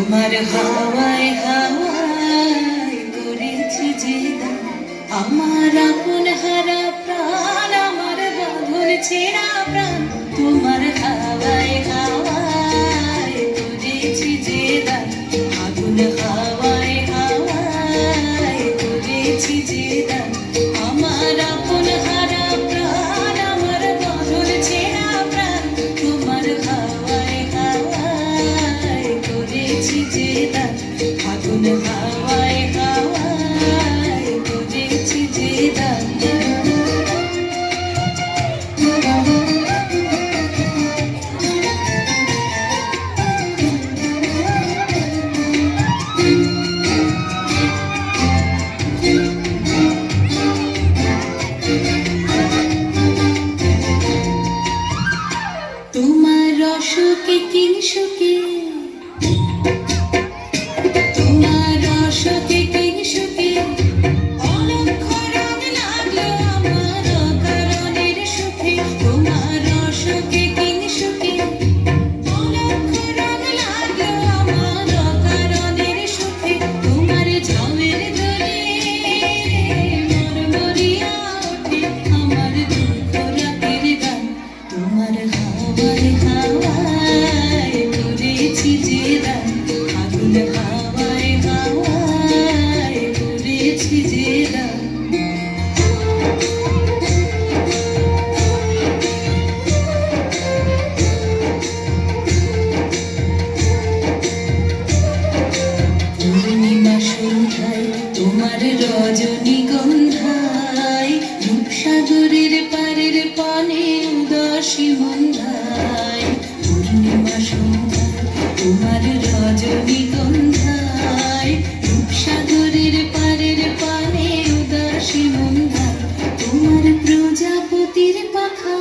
তোমার হাওয়ায় হাওয়ায় করেছি যে দান, আমার আপন হারা প্রাণ, আমার বাঁধন ছেঁড়া প্রাণ। তোমার হাওয়ায় হাওয়ায় করেছি যে দান, আগুন হাওয়ায় হাওয়ায় করেছি যে দান, আমার আপন হারা প্রাণ, আমার বাঁধন ছেঁড়া প্রাণ। তোমার হাওয়ায় হাওয়ায় করেছি যে দান, আগুন হাওয়ায় হাওয়ায় করেছি যে দান। তোমার রসকে কিংসুকে, তোমার রসকে কিংসুকে অলক্ষ রং লাগলো আমার অকারণের সুখে। তোমার রসকে কিংসুকে অলক্ষ রং লাগলো আমার অকারণের সুখে। তোমার ঝামের দোলে মরমরিয়া ওঠে আমার দুঃখ রাতের গান। তোমার হাওয়ায় হাওয়ায় করেছি যে দান, আগুন হাওয়ায় হাওয়ায় করেছি যে দান। পূর্ণিমা সন্ধ্যায় তোমার রজনীগন্ধায়, রূপসাগরের পারের পানে উদাসী মন্ধায়। পূর্ণিমা সন্ধ্যায় তোমার রজনীগন্ধায়, রূপসাগরের পারের পানে উদাসী মন্ধায়। তোমার প্রজাপতির পাখা